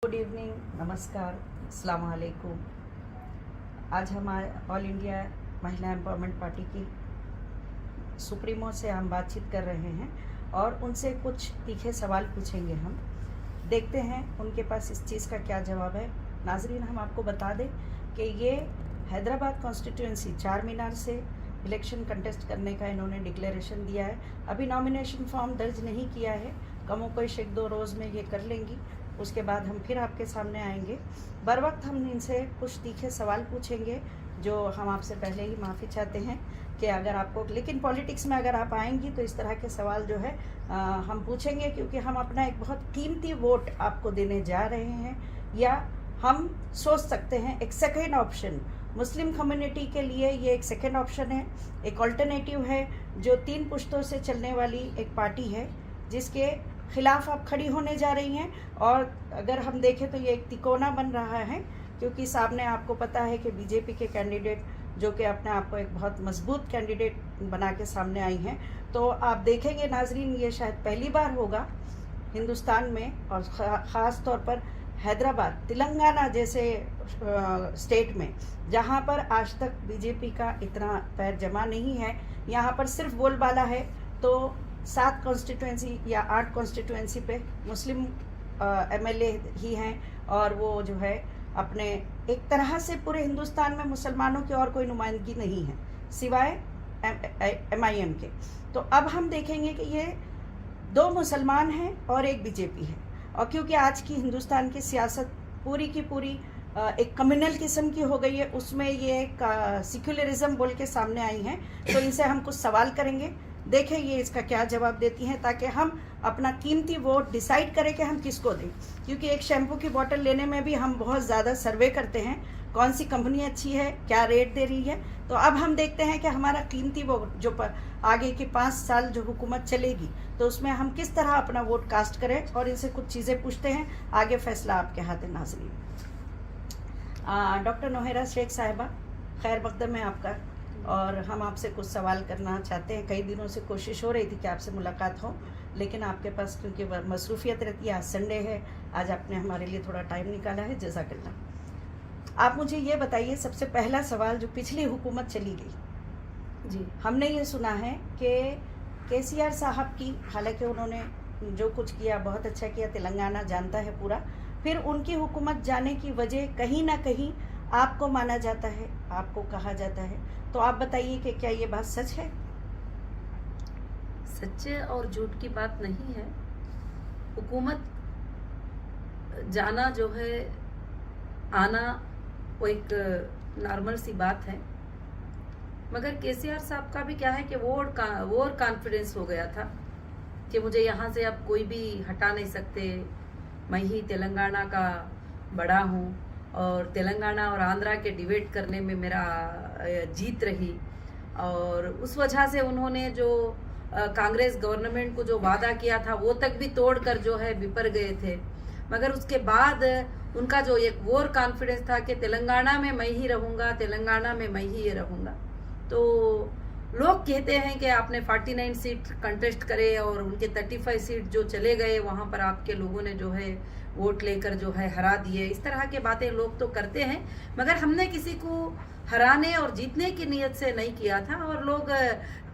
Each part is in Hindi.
गुड इवनिंग, नमस्कार, अस्सलाम वालेकुम। आज हम ऑल इंडिया महिला एम्पावरमेंट पार्टी की सुप्रीमो से हम बातचीत कर रहे हैं और उनसे कुछ तीखे सवाल पूछेंगे। हम देखते हैं उनके पास इस चीज़ का क्या जवाब है। नाजरीन, हम आपको बता दें कि ये हैदराबाद कॉन्स्टिट्यूंसी चार मीनार से इलेक्शन कंटेस्ट करने का इन्होंने डिक्लेरेशन दिया है। अभी नॉमिनेशन फॉर्म दर्ज नहीं किया है, कमों कोई एक दो रोज़ में ये कर लेंगी। उसके बाद हम फिर आपके सामने आएंगे। बर वक्त हम इनसे कुछ तीखे सवाल पूछेंगे जो हम आपसे पहले ही माफ़ी चाहते हैं कि अगर आपको, लेकिन पॉलिटिक्स में अगर आप आएंगी तो इस तरह के सवाल जो है हम पूछेंगे, क्योंकि हम अपना एक बहुत कीमती वोट आपको देने जा रहे हैं। या हम सोच सकते हैं एक सेकेंड ऑप्शन, मुस्लिम कम्युनिटी के लिए ये एक सेकेंड ऑप्शन है, एक अल्टरनेटिव है जो 3 पुश्तों से चलने वाली एक पार्टी है जिसके खिलाफ आप खड़ी होने जा रही हैं। और अगर हम देखें तो ये एक तिकोना बन रहा है, क्योंकि सामने आपको पता है कि बीजेपी के कैंडिडेट जो कि अपने आप को एक बहुत मजबूत कैंडिडेट बना के सामने आई हैं। तो आप देखेंगे नाजरीन, ये शायद पहली बार होगा हिंदुस्तान में और ख़ास तौर पर हैदराबाद, तेलंगाना जैसे स्टेट में, जहाँ पर आज तक बीजेपी का इतना पैर जमा नहीं है। यहाँ पर सिर्फ बोलबाला है तो 7 कॉन्स्टिट्यूंसी या 8 कॉन्स्टिट्यूंसी पे मुस्लिम एमएलए ही हैं और वो जो है अपने एक तरह से पूरे हिंदुस्तान में मुसलमानों की और कोई नुमाइंदगी नहीं है सिवाय MIM के। तो अब हम देखेंगे कि ये 2 मुसलमान हैं और एक बीजेपी है। और क्योंकि आज की हिंदुस्तान की सियासत पूरी की पूरी एक कम्युनल किस्म की हो गई है, उसमें ये एक सेक्युलरिज्म बोल के सामने आई हैं। तो इनसे हम कुछ सवाल करेंगे, देखें ये इसका क्या जवाब देती हैं, ताकि हम अपना कीमती वोट डिसाइड करें कि हम किसको दें। क्योंकि एक शैम्पू की बोतल लेने में भी हम बहुत ज़्यादा सर्वे करते हैं, कौन सी कंपनी अच्छी है, क्या रेट दे रही है। तो अब हम देखते हैं कि हमारा कीमती वोट जो आगे की 5 साल जो हुकूमत चलेगी, तो उसमें हम किस तरह अपना वोट कास्ट करें। और इनसे कुछ चीज़ें पूछते हैं, आगे फैसला आपके हाथ है नाज़रीन। डॉक्टर नोहेरा शेख साहिबा, खैर मकदम है आपका, और हम आपसे कुछ सवाल करना चाहते हैं। कई दिनों से कोशिश हो रही थी कि आपसे मुलाकात हो, लेकिन आपके पास क्योंकि मसरूफियत रहती है, आज संडे है, आज आपने हमारे लिए थोड़ा टाइम निकाला है, जज़ाकल्लाह। आप मुझे ये बताइए, सबसे पहला सवाल, जो पिछली हुकूमत चली गई जी, हमने ये सुना है कि KCR साहब की, हालांकि उन्होंने जो कुछ किया बहुत अच्छा किया, तेलंगाना जानता है पूरा, फिर उनकी हुकूमत जाने की वजह कहीं ना कहीं आपको माना जाता है, आपको कहा जाता है। तो आप बताइए कि क्या ये बात सच है? सच और झूठ की बात नहीं है। हुकूमत जाना जो है, आना वो एक नॉर्मल सी बात है। मगर KCR साहब का भी क्या है कि वो कॉन्फिडेंस हो गया था कि मुझे यहाँ से अब कोई भी हटा नहीं सकते, मैं ही तेलंगाना का बड़ा हूँ और तेलंगाना और आंध्रा के डिबेट करने में मेरा जीत रही। और उस वजह से उन्होंने जो कांग्रेस गवर्नमेंट को जो वादा किया था वो तक भी तोड़कर जो है बिपर गए थे। मगर उसके बाद उनका जो एक वोर कॉन्फिडेंस था कि तेलंगाना में मैं ही रहूँगा, तेलंगाना में मैं ही रहूँगा। तो लोग कहते हैं कि आपने 49 सीट कंटेस्ट करे और उनके 35 सीट जो चले गए, वहाँ पर आपके लोगों ने जो है वोट लेकर जो है हरा दिए। इस तरह के बातें लोग तो करते हैं, मगर हमने किसी को हराने और जीतने की नीयत से नहीं किया था। और लोग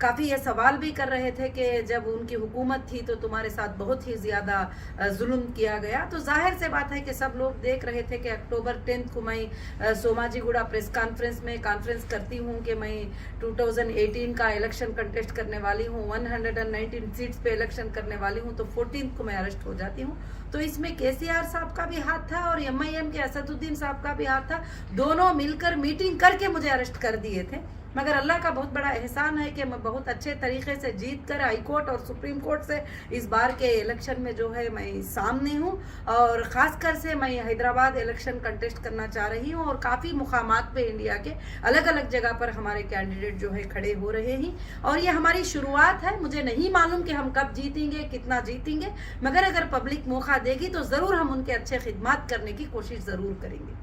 काफ़ी ये सवाल भी कर रहे थे कि जब उनकी हुकूमत थी तो तुम्हारे साथ बहुत ही ज़्यादा जुल्म किया गया। तो जाहिर से बात है कि सब लोग देख रहे थे कि अक्टूबर 10 को मैं सोमाजीगुड़ा प्रेस कॉन्फ्रेंस में कॉन्फ्रेंस करती हूँ कि मैं 2018 का इलेक्शन कंटेस्ट करने वाली हूँ, 119 सीट्स पे इलेक्शन करने वाली हूँ, तो 14 को मैं अरेस्ट हो जाती हूँ। तो इसमें KCR साहब का भी हाथ था और MIM के असदुद्दीन साहब का भी हाथ था। दोनों मिलकर मीटिंग करके मुझे अरेस्ट कर दिए थे। मगर अल्लाह का बहुत बड़ा एहसान है कि मैं बहुत अच्छे तरीके से जीत कर हाई कोर्ट और सुप्रीम कोर्ट से इस बार के इलेक्शन में जो है मैं सामने हूँ। और ख़ासकर से मैं हैदराबाद इलेक्शन कंटेस्ट करना चाह रही हूँ और काफ़ी मुकामात पे इंडिया के अलग अलग जगह पर हमारे कैंडिडेट जो है खड़े हो रहे हैं। और ये हमारी शुरुआत है, मुझे नहीं मालूम कि हम कब जीतेंगे, कितना जीतेंगे, मगर अगर पब्लिक मौका देगी तो ज़रूर हम उनके अच्छे खिदमत करने की कोशिश ज़रूर करेंगे।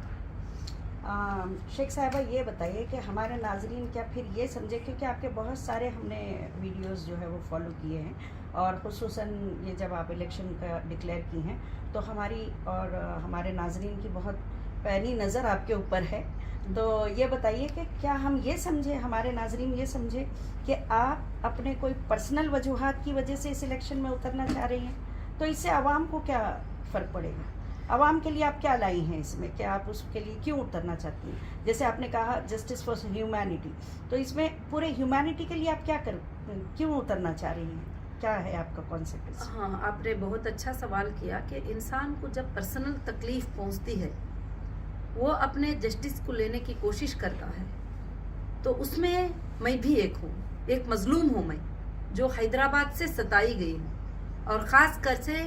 शेख साहिबा ये बताइए कि हमारे नाजरीन क्या फिर ये समझे, क्योंकि आपके बहुत सारे हमने वीडियोस जो है वो फॉलो किए हैं और ख़ुसूसन ये जब आप इलेक्शन का डिक्लेयर की हैं तो हमारी और हमारे नाजरीन की बहुत पैनी नज़र आपके ऊपर है। तो ये बताइए कि क्या हम ये समझे, हमारे नाजरीन ये समझे कि आप अपने कोई पर्सनल वजूहात की वजह से इस इलेक्शन में उतरना चाह रही हैं, तो इससे आवाम को क्या फ़र्क पड़ेगा? आवाम के लिए आप क्या लाई हैं इसमें, क्या आप उसके लिए क्यों उतरना चाहती हैं? जैसे आपने कहा जस्टिस फॉर ह्यूमैनिटी, तो इसमें पूरे ह्यूमैनिटी के लिए आप क्यों उतरना चाह रही हैं? क्या है आपका कॉन्सेप्ट? हाँ, आपने बहुत अच्छा सवाल किया कि इंसान को जब पर्सनल तकलीफ पहुंचती है वो अपने जस्टिस को लेने की कोशिश करता है, तो उसमें मैं भी एक हूँ, एक मजलूम हूँ मैं, जो हैदराबाद से सताई गई हूँ और ख़ास कर से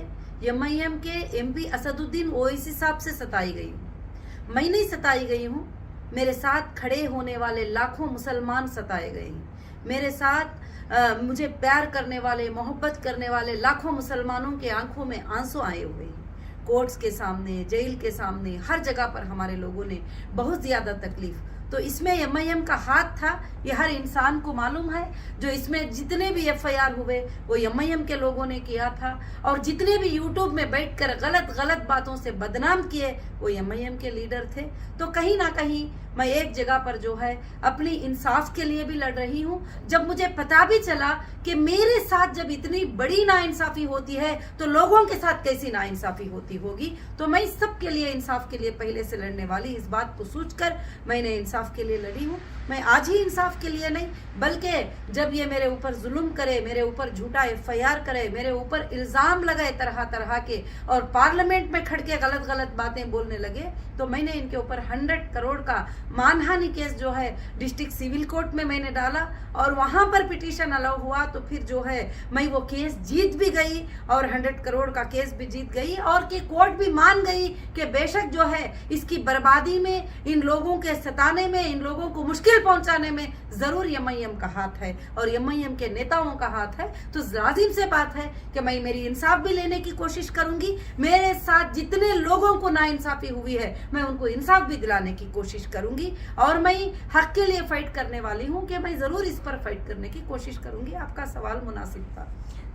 MIM के MP असदुद्दीन ओवैसी साहब से सताई गई हूँ। मैं नहीं सताई गई हूँ, मेरे साथ खड़े होने वाले लाखों मुसलमान सताए गए हैं। मेरे साथ मुझे प्यार करने वाले, मोहब्बत करने वाले लाखों मुसलमानों के आंखों में आंसू आए हुए हैं। कोर्ट्स के सामने, जेल के सामने, हर जगह पर हमारे लोगों ने बहुत ज़्यादा तकलीफ। तो इसमें MIM का हाथ था, ये हर इंसान को मालूम है। जो इसमें जितने भी FIR हुए वो MIM के लोगों ने किया था, और जितने भी YouTube में बैठकर गलत बातों से बदनाम किए वो MIM के लीडर थे। तो कहीं ना कहीं मैं एक जगह पर जो है अपनी इंसाफ के लिए भी लड़ रही हूँ। जब मुझे पता भी चला कि मेरे साथ जब इतनी बड़ी नाइंसाफ़ी होती है तो लोगों के साथ कैसी नाइंसाफ़ी होती होगी, तो मैं सबके लिए इंसाफ के लिए पहले से लड़ने वाली। इस बात को सोचकर मैंने इंसाफ के लिए लड़ी हूँ। मैं आज ही इंसाफ के लिए नहीं, बल्कि जब ये मेरे ऊपर जुल्म करे, मेरे ऊपर झूठा FIR करे, मेरे ऊपर इल्ज़ाम लगाए तरह तरह के, और पार्लियामेंट में खड़ के गलत बातें बोलने लगे, तो मैंने इनके ऊपर 100 करोड़ का मानहानि केस जो है डिस्ट्रिक्ट सिविल कोर्ट में मैंने डाला, और वहां पर पिटीशन अलाउ हुआ। तो फिर जो है मैं वो केस जीत भी गई और 100 करोड़ का केस भी जीत गई, और कि कोर्ट भी मान गई कि बेशक जो है इसकी बर्बादी में, इन लोगों के सताने में, इन लोगों को मुश्किल पहुंचाने में जरूर MIM का हाथ है और MIM के नेताओं का हाथ है। तो लाजिम से बात है कि मैं मेरी इंसाफ भी लेने की कोशिश करूंगी। मेरे साथ जितने लोगों को नाइंसाफी हुई है मैं उनको इंसाफ भी दिलाने की कोशिश करूंगी, और मैं हक के लिए फाइट करने वाली हूं कि मैं जरूर इस पर फाइट करने की कोशिश करूंगी। आपका सवाल मुनासिब था।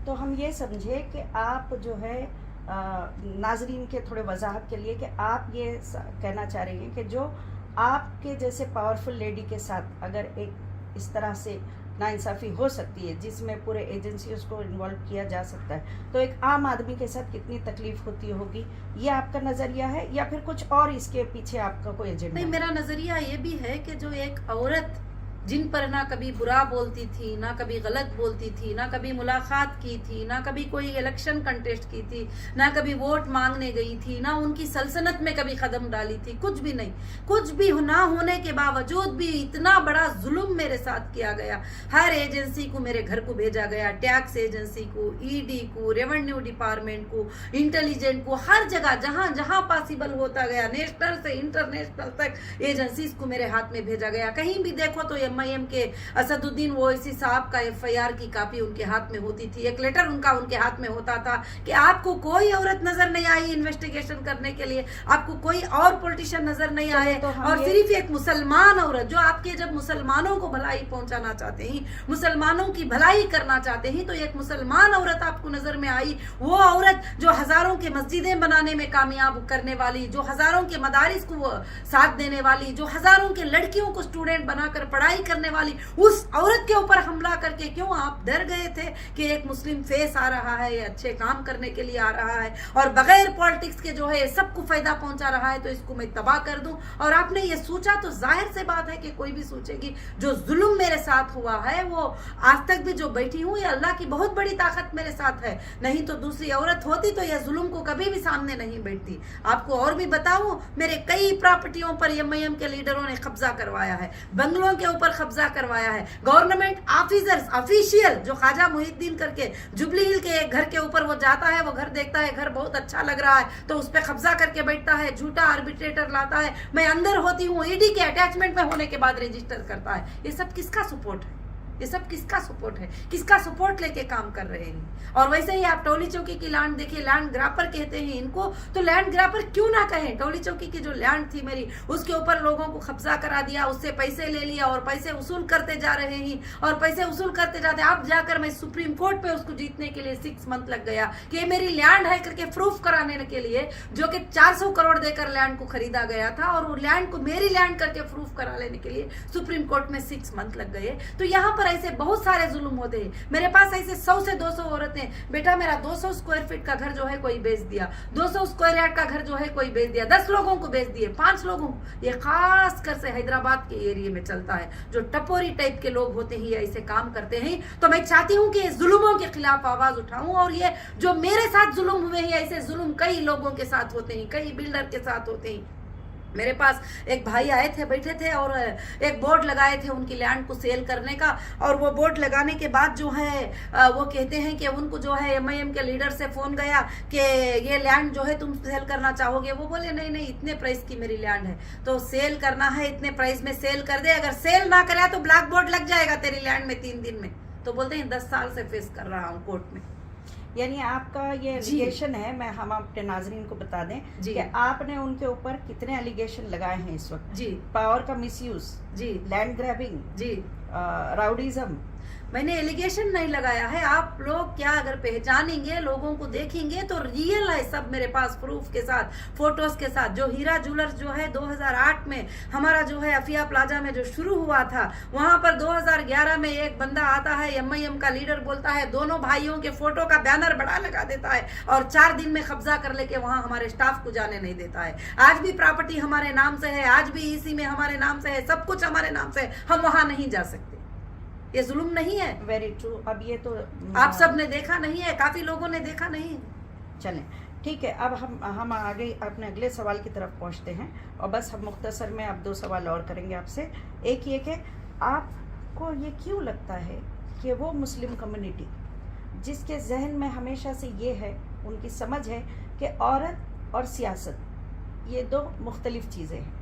तो हम ये समझे कि आप जो है नाजरीन के थोड़े वजाहत के लिए कि आप ये कहना चाह रही हैं कि जो आपके जैसे पावरफुल लेडी के साथ अगर एक इस तरह से नाइंसाफ़ी हो सकती है जिसमें पूरे एजेंसीज को इन्वॉल्व किया जा सकता है, तो एक आम आदमी के साथ कितनी तकलीफ होती होगी, ये आपका नज़रिया है या फिर कुछ और इसके पीछे आपका कोई एजेंडा? नहीं, मेरा नज़रिया ये भी है कि जो एक औरत जिन पर ना कभी बुरा बोलती थी, ना कभी गलत बोलती थी, ना कभी मुलाकात की थी, ना कभी कोई इलेक्शन कंटेस्ट की थी, ना कभी वोट मांगने गई थी, ना उनकी सल्तनत में कभी कदम डाली थी, कुछ भी नहीं। कुछ भी ना होने के बावजूद भी इतना बड़ा जुल्म मेरे साथ किया गया। हर एजेंसी को मेरे घर को भेजा गया, टैक्स एजेंसी को, ED को, रेवेन्यू डिपार्टमेंट को, इंटेलिजेंट को, हर जगह जहां जहां पॉसिबल होता गया, नेशनल से इंटरनेशनल तक एजेंसीज को मेरे हाथ में भेजा गया। कहीं भी देखो तो MIM के असदुद्दीन ओवैसी साहब का FIR की कॉपी उनके हाथ में होती थी, एक लेटर उनके हाथ में होता था कि आपको कोई औरत नजर नहीं आई इन्वेस्टिगेशन करने के लिए, आपको कोई और पॉलिटिशियन नजर नहीं आए, तो और सिर्फ एक मुसलमान औरत जो आपके जब मुसलमानों को भलाई पहुंचाना चाहते हैं, मुसलमानों की भलाई करना चाहते हैं, तो एक मुसलमान औरत आपको नजर में आई। वो औरत जो हजारों के मस्जिदें बनाने में कामयाब करने वाली, जो हजारों के मदारिस को साथ देने वाली, जो हजारों के लड़कियों को स्टूडेंट बनाकर पढ़ाई करने वाली, उस औरत के ऊपर हमला करके क्यों आप डर गए थे कि एक मुस्लिम फेस आ रहा है, ये अच्छे काम करने के लिए आ रहा है और बगैर पॉलिटिक्स के जो है सबको फायदा पहुंचा रहा है, तो इसको मैं तबाह कर दूं। और आपने ये सोचा तो जाहिर से बात है कि कोई भी सोचेगी। जो जुल्म मेरे साथ हुआ है वो आज तक भी जो बैठी हूं, ये अल्लाह की बहुत बड़ी ताकत मेरे साथ है, नहीं तो दूसरी औरत होती तो यह जुल्म को कभी भी सामने नहीं बैठती। आपको और भी बताऊं, मेरे कई प्रॉपर्टियों पर MIM के लीडरों ने कब्जा करवाया है, बंगलों के ऊपर कब्जा करवाया है। गवर्नमेंट ऑफिसर्स ऑफिशियल जो ख्वाजा मुहिद्दीन करके जुबली हिल के एक घर के ऊपर वो जाता है, वो घर देखता है, घर बहुत अच्छा लग रहा है तो उस पर कब्जा करके बैठता है, झूठा आर्बिट्रेटर लाता है। मैं अंदर होती हूँ, ED के अटैचमेंट में होने के बाद रजिस्टर करता है। ये सब किसका सपोर्ट है? ये सब किसका सपोर्ट है, किसका सपोर्ट लेके काम कर रहे हैं। और वैसे ही आप टोली चौकी की लैंड देखिए, लैंड ग्रापर कहते हैं इनको, तो लैंड ग्रापर क्यों ना कहें। टोली चौकी की जो लैंड थी मेरी, उसके ऊपर लोगों को कब्जा करा दिया, उससे पैसे ले लिया और पैसे वसूल करते जा रहे हैं और पैसे वसूल करते जाते। अब जाकर मैं सुप्रीम कोर्ट पे उसको जीतने के लिए 6 मंथ लग गया कि ये मेरी लैंड है करके प्रूफ कराने के लिए, जो कि 400 करोड़ देकर लैंड को खरीदा गया था, और वो लैंड को मेरी लैंड करके प्रूफ करा लेने के लिए सुप्रीम कोर्ट में 6 मंथ लग गए। तो यहाँ पर ऐसे बहुत सारे जुल्म होते हैं। मेरे पास ऐसे 100 से 200 औरतें, बेटा मेरा 200 स्क्वायर फीट का घर जो है कोई बेच दिया, 200 स्क्वायर यार्ड का घर जो है कोई बेच दिया, 10 लोगों को बेच दिए, 5 लोगों को। ये खास कर से हैदराबाद के एरिया में चलता है। जो टपोरी टाइप के लोग होते हैं, ऐसे काम करते हैं। तो मैं चाहती हूँ कि जुल्मों के खिलाफ आवाज उठाऊं, और ये जो मेरे साथ जुल्म हुए हैं, ऐसे जुल्म कई लोगों के साथ होते हैं, कई बिल्डर के साथ होते हैं। मेरे पास एक भाई आए थे, बैठे थे और एक बोर्ड लगाए थे उनकी लैंड को सेल करने का। और वो बोर्ड लगाने के बाद जो है वो कहते हैं कि उनको जो है MIM के लीडर से फोन गया कि ये लैंड जो है तुम सेल करना चाहोगे। वो बोले नहीं नहीं, इतने प्राइस की मेरी लैंड है, तो सेल करना है, इतने प्राइस में सेल कर दे, अगर सेल ना करे तो ब्लैक बोर्ड लग जाएगा तेरी लैंड में 3 दिन में। तो बोलते हैं 10 साल से फेस कर रहा हूँ कोर्ट में। यानी आपका ये एलिगेशन है, मैं हम अपने नाजरीन को बता दें कि आपने उनके ऊपर कितने एलिगेशन लगाए हैं इस वक्त। जी, पावर का मिसयूज, जी, लैंड ग्रैबिंग, जी, राउडीज्म। मैंने एलिगेशन नहीं लगाया है। आप लोग क्या अगर पहचानेंगे, लोगों को देखेंगे तो रियल है सब मेरे पास प्रूफ के साथ, फोटोज के साथ। जो हीरा ज्वेलर्स जो है 2008 में हमारा जो है अफिया प्लाजा में जो शुरू हुआ था, वहां पर 2011 में एक बंदा आता है, MIM का लीडर, बोलता है दोनों भाइयों के फोटो का बैनर बड़ा लगा देता है और 4 दिन में कब्जा कर लेके वहां हमारे स्टाफ को जाने नहीं देता है। आज भी प्रॉपर्टी हमारे नाम से है, आज भी EC में हमारे नाम से है, सब कुछ हमारे नाम से है, हम वहां नहीं जा सकते। ये जुल्म नहीं है? Very true. अब ये तो आप सब ने देखा नहीं है, काफी लोगों ने देखा नहीं है। चलें, ठीक है। अब हम आगे अपने अगले सवाल की तरफ पहुंचते हैं, और बस हम मुख्तसर में अब 2 सवाल और करेंगे आपसे। एक ये कि आपको ये क्यों लगता है कि वो मुस्लिम कम्युनिटी जिसके जहन में हमेशा से ये है, उनकी समझ है कि औरत और सियासत ये 2 मुख्तलिफ चीज़ें हैं,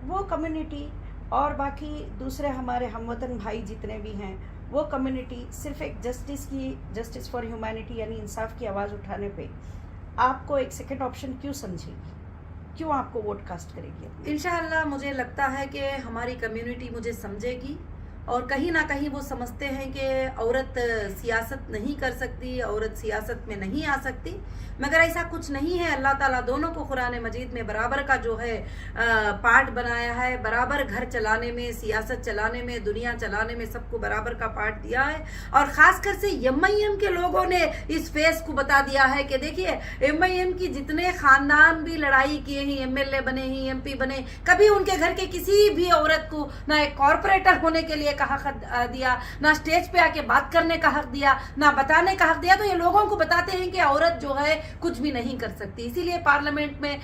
वो कम्युनिटी और बाकी दूसरे हमारे हमवतन भाई जितने भी हैं, वो कम्युनिटी सिर्फ एक जस्टिस फॉर ह्यूमैनिटी यानी इंसाफ की आवाज़ उठाने पे आपको एक सेकंड ऑप्शन क्यों समझेगी, क्यों आपको वोट कास्ट करेगी? इंशाअल्लाह मुझे लगता है कि हमारी कम्युनिटी मुझे समझेगी, और कहीं ना कहीं वो समझते हैं कि औरत सियासत नहीं कर सकती, औरत सियासत में नहीं आ सकती, मगर ऐसा कुछ नहीं है। अल्लाह ताला दोनों को कुरान मजीद में बराबर का जो है पार्ट बनाया है, बराबर घर चलाने में, सियासत चलाने में, दुनिया चलाने में, सबको बराबर का पार्ट दिया है। और खासकर से MIM के लोगों ने इस फेस को बता दिया है कि देखिए MIM की जितने खानदान भी लड़ाई किए हैं, MLA बने हैं, MP बने, कभी उनके घर के किसी भी औरत को ना एक कॉर्पोरेटर होने के लिए का हक दिया, ना स्टेज पे आके बात करने का हक दिया, ना बताने का हक दिया। तो ये लोगों को बताते हैं कि औरत जो है कुछ भी नहीं कर सकती। इसीलिए पार्लियामेंट में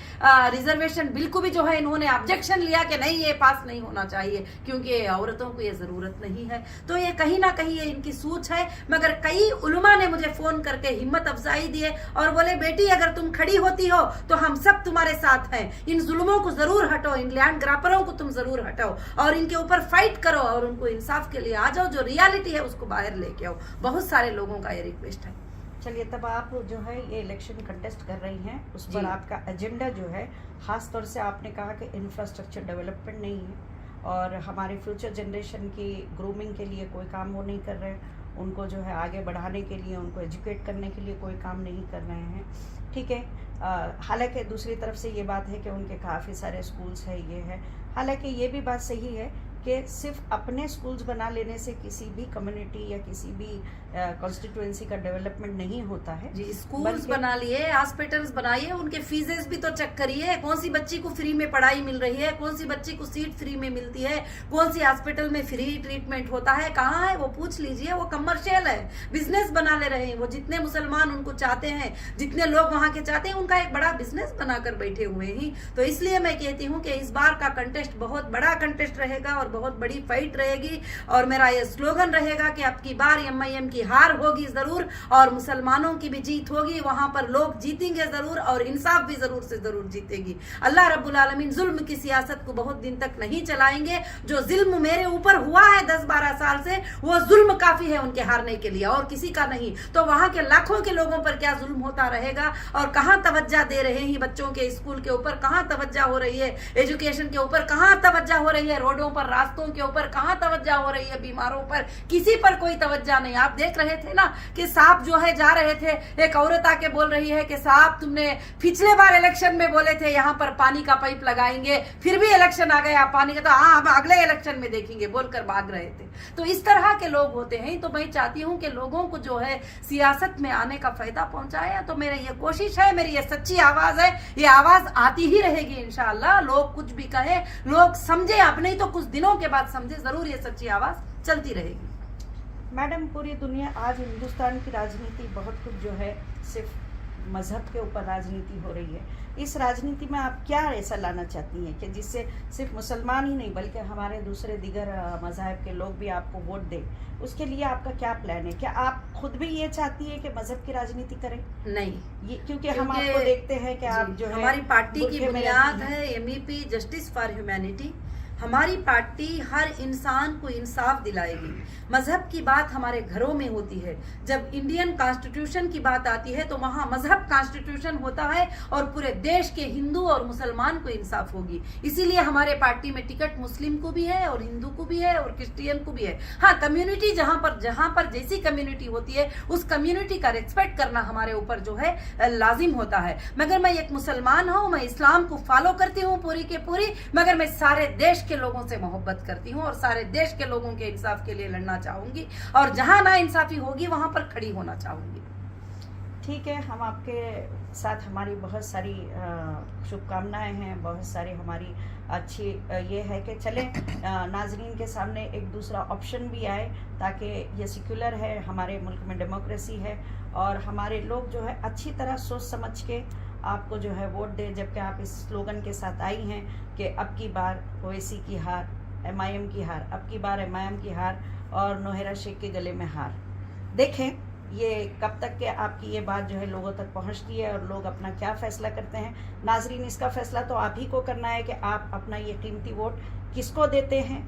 रिजर्वेशन बिल को भी जो है इन्होंने ऑब्जेक्शन लिया कि नहीं, ये पास नहीं होना चाहिए, क्योंकि औरतों को ये जरूरत नहीं है। तो ये कहीं ना कहीं ये इनकी सोच है। मगर कई उलमा ने मुझे फोन करके हिम्मत अफजाई दिए और बोले बेटी अगर तुम खड़ी होती हो तो हम सब तुम्हारे साथ हैं, इन जुल्मों को जरूर हटाओ, इन लैंड ग्रापरों को तुम जरूर हटाओ और इनके ऊपर फाइट करो और उनको इंसाफ के लिए आ जाओ, जो रियलिटी है उसको बाहर लेके आओ। बहुत सारे लोगों का ये रिक्वेस्ट है। चलिए, तब आप जो है ये इलेक्शन कंटेस्ट कर रही हैं, उस पर आपका एजेंडा जो है, खास तौर से आपने कहा कि इंफ्रास्ट्रक्चर डेवलपमेंट नहीं है और हमारे फ्यूचर जनरेशन की ग्रूमिंग के लिए कोई काम वो नहीं कर रहे हैं, उनको जो है आगे बढ़ाने के लिए, उनको एजुकेट करने के लिए कोई काम नहीं कर रहे हैं। ठीक है, हालांकि दूसरी तरफ से ये बात है कि उनके काफ़ी सारे स्कूल्स है, ये है। हालांकि ये भी बात सही है कि सिर्फ अपने स्कूल्स बना लेने से किसी भी कम्युनिटी या किसी भी कॉन्स्टिट्यूएंसी का डेवलपमेंट नहीं होता है। जी, स्कूल्स बना लिए, हॉस्पिटल्स बनाइए, उनके फीसेस भी तो चेक करिए, कौन सी बच्ची को फ्री में पढ़ाई मिल रही है, कौन सी बच्ची को सीट फ्री में मिलती है, कौन सी हॉस्पिटल में फ्री ट्रीटमेंट होता है, कहाँ है वो पूछ लीजिए। वो कमर्शियल है, बिजनेस बना ले रहे हैं वो। जितने मुसलमान उनको चाहते हैं, जितने लोग वहाँ के चाहते हैं, उनका एक बड़ा बिजनेस बनाकर बैठे हुए हैं। तो इसलिए मैं कहती हूँ कि इस बार का कंटेस्ट बहुत बड़ा कंटेस्ट रहेगा और बहुत बड़ी फाइट रहेगी और मेरा ये स्लोगन रहेगा कि अब की बार MIM की हार होगी जरूर और मुसलमानों की भी जीत होगी। वहां पर लोग जीतेंगे जरूर और इंसाफ भी जरूर से जरूर जीतेगी। अल्लाह रब्बुल आलमीन जुल्म की सियासत को बहुत दिन तक नहीं चलाएंगे। जो जुल्म मेरे ऊपर हुआ है 10-12 साल से, वो जुल्म काफी है उनके हारने के लिए और किसी का नहीं। तो वहां के लाखों के लोगों पर क्या जुल्म होता रहेगा और कहां तवज्जो दे रहे हैं बच्चों के स्कूल के ऊपर, कहां तवज्जो हो रही है एजुकेशन के ऊपर, कहां तवज्जो हो रही है रोडों पर रास्तों के ऊपर, कहां तवज्जो हो रही है बीमारों पर, किसी पर कोई तवज्जो नहीं। आप देख रहे थे ना कि साहब जो है जा रहे थे, एक औरत आके बोल रही है कि साहब तुमने पिछले बार इलेक्शन में बोले थे यहाँ पर पानी का पाइप लगाएंगे, फिर भी इलेक्शन आ गया पानी का, तो हाँ हम अगले इलेक्शन में देखेंगे बोलकर भाग रहे थे। तो इस तरह के लोग होते हैं। तो मैं चाहती हूँ कि लोगों को जो है सियासत में आने का फायदा पहुंचाए। तो मेरी ये कोशिश है, मेरी ये सच्ची आवाज है, ये आवाज आती ही रहेगी इंशाअल्लाह। लोग कुछ भी कहे, लोग समझे, अब नहीं तो कुछ दिनों के बाद समझे, जरूर ये सच्ची आवाज चलती रहेगी। मैडम, पूरी दुनिया आज हिंदुस्तान की राजनीति बहुत कुछ जो है सिर्फ मजहब के ऊपर राजनीति हो रही है। इस राजनीति में आप क्या ऐसा लाना चाहती हैं कि जिससे सिर्फ मुसलमान ही नहीं बल्कि हमारे दूसरे दिगर मज़ाहब के लोग भी आपको वोट दें? उसके लिए आपका क्या प्लान है? क्या आप खुद भी ये चाहती है कि मजहब की राजनीति करें? नहीं, ये क्योंकि हम आपको देखते हैं कि आप जो है, हमारी पार्टी की बुनियाद है MEP जस्टिस फॉर ह्यूमैनिटी। हमारी पार्टी हर इंसान को इंसाफ दिलाएगी। मजहब की बात हमारे घरों में होती है। जब इंडियन कॉन्स्टिट्यूशन की बात आती है तो वहाँ मजहब कॉन्स्टिट्यूशन होता है और पूरे देश के हिंदू और मुसलमान को इंसाफ होगी। इसीलिए हमारे पार्टी में टिकट मुस्लिम को भी है और हिंदू को भी है और क्रिश्चियन को भी है। हाँ, कम्युनिटी जहाँ पर जैसी कम्युनिटी होती है उस कम्युनिटी का रिस्पेक्ट करना हमारे ऊपर जो है लाजिम होता है। मगर मैं एक मुसलमान हूँ, मैं इस्लाम को फॉलो करती हूँ पूरी के पूरी, मगर मैं सारे देश के लोगों से मोहब्बत करती हूँ और सारे देश के लोगों के इंसाफ के लिए लड़ना चाहूंगी और जहां ना इंसाफी होगी वहां पर खड़ी होना चाहूंगी। ठीक है, हम आपके साथ, हमारी बहुत सारी शुभकामनाएं हैं, बहुत सारी हमारी अच्छी ये है कि चले नाजरीन के सामने एक दूसरा ऑप्शन भी आए ताकि ये सेक्युलर है, हमारे मुल्क में डेमोक्रेसी है और हमारे लोग जो है अच्छी तरह सोच समझ के आपको जो है वोट दे। जबकि आप इस स्लोगन के साथ आई हैं कि अब की बार ओवैसी की हार, MIM की हार, अब की बार MIM की हार और नौहेरा शेख के गले में हार। देखें ये कब तक के आपकी ये बात जो है लोगों तक पहुंचती है और लोग अपना क्या फ़ैसला करते हैं। नाजरीन, इसका फ़ैसला तो आप ही को करना है कि आप अपना ये कीमती वोट किसको देते हैं,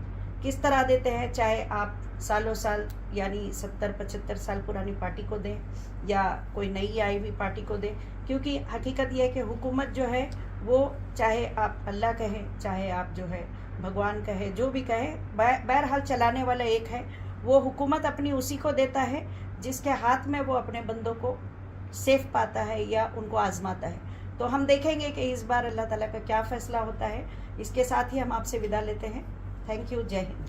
किस तरह देते हैं। चाहे आप सालों साल यानी 70-75 साल पुरानी पार्टी को दें या कोई नई आई हुई पार्टी को दें, क्योंकि हकीकत यह है कि हुकूमत जो है वो चाहे आप अल्लाह कहें, चाहे आप जो है भगवान कहे, जो भी कहे, बहरहाल चलाने वाला एक है। वो हुकूमत अपनी उसी को देता है जिसके हाथ में वो अपने बंदों को सेफ पाता है या उनको आजमाता है। तो हम देखेंगे कि इस बार अल्लाह ताला का क्या फ़ैसला होता है। इसके साथ ही हम आपसे विदा लेते हैं। Thank you. जय हिंद।